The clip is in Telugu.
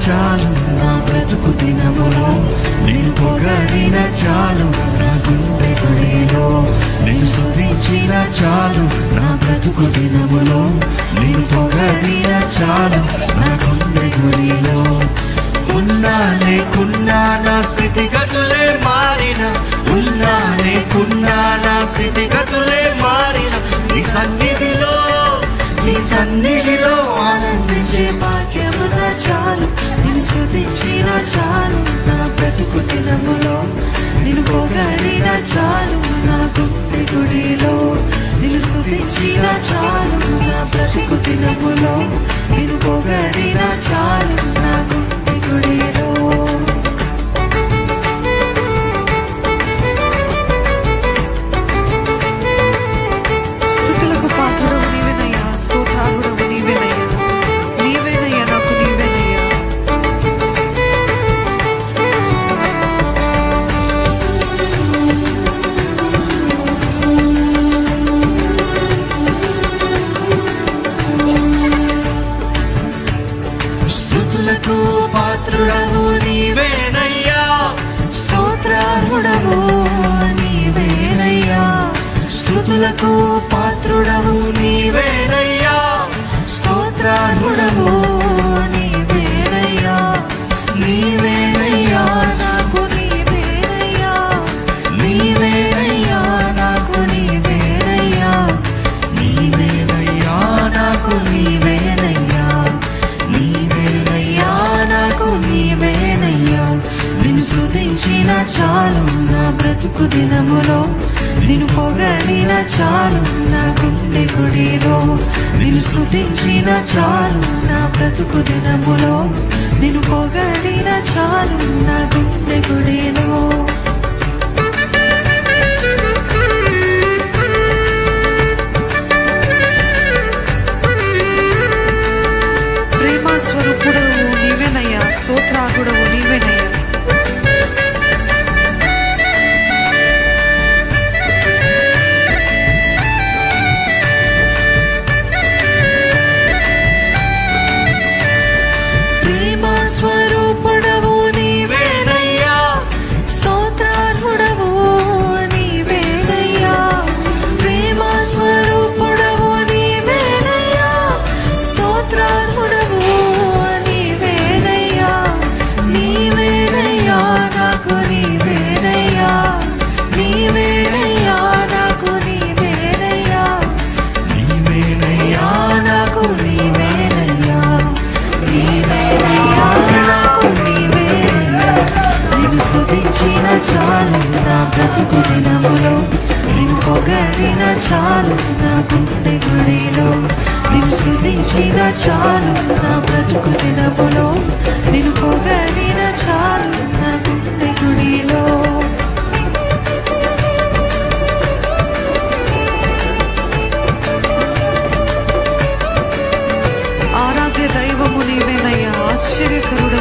చాలు నా బ్రతుకు దినములో, నిన్ను పొగడిన చాలు నా గుండె గుడిలో, నిన్ను స్తుతించిన చాలు నా బ్రతుకు దినములో, నిన్ను పొగడిన చాలు నా గుండె గుడిలో. ఉన్నా లేకున్నా నా స్థితిగతులే మారిన, ఉన్నా లేకున్నా నా స్థితిగతులే మారిన, నీ సన్నిధిలో ఆనందించే భాగ్యము నా చాలు, నిన్ను స్తుతించిన చాలు నా బ్రతుకు దినములో, నిన్ను పొగడిన చాలు నా గుండె గుడిలో, నిన్ను స్తుతించిన చాలు నా బ్రతుకు దినములో, నిన్ను పొగడిన చాలు నా గుండె గుడిలో. స్తుతులకు పాత్రుడవు నీవేనయ్యా, స్తోత్రార్హుడవు నీవేనయ్యా, నీవేనయ్యా నాకు నీవేనయ్యా. స్తుతులకు పాత్రుడవు నీవేనయ్యా, స్తోత్రార్హుడవు నీవేనయ్యా. స్తుతులకు పాత్రుడవు నీవేనయ్యా, స్తోత్రార్హుడవు నీవేనయ్యా. నీవేనయ్యా నాకు నీవేనయ్యా, నీవేనయ్యా నాకు నీవేనయ్యా, నీవేనయ్యా నాకు నీవేనయ్యా, నీవేనయ్యా నాకు నీవేనయ్యా. నిన్ను స్తుతించిన చాలు నా బ్రతుకు దినములో, నిన్ను పొగడిన చాలు నా గుండె గుడిలో, నిన్ను స్తుతించిన చాలు నా బ్రతుకు దినములో, నిన్ను పొగడిన చాలు నా గుండె గుడిలో. ప్రేమ స్వరూపుడవు నీవేనయ్యా, స్తోత్రార్హుడవు నీవేనయ్యా. స్వరూపుడవు నీవేనయ్యా, స్తోత్రార్హుడవు నీవేనయ్యా. ప్రేమ స్వరూపుడవు నీవేనయ్యా, స్తోత్రార్హుడవు నీవేనయ్యా. నీవేనయ్యా నాకు నీవేనయ్యా, నీవేనయ్యా నాకు నీవేనయ్యా, నీవేనయ్యా నాకు నీవేనయ్యా, నీవేనయ్యా నాకు నీవేనయ్యా. నిన్ను స్తుతించిన చాలు నా బ్రతుకు దినములో, నిన్ను పొగడిన చాలు నా గుండె గుడిలో, నిన్ను స్తుతించిన చాలు నా బ్రతుకు దినములో, నిన్ను పొగడిన చాలు నా గుండె గుడిలో. ఆరాధ్య దైవము నీవేనయ్యా, ఆశ్చర్యకరుడు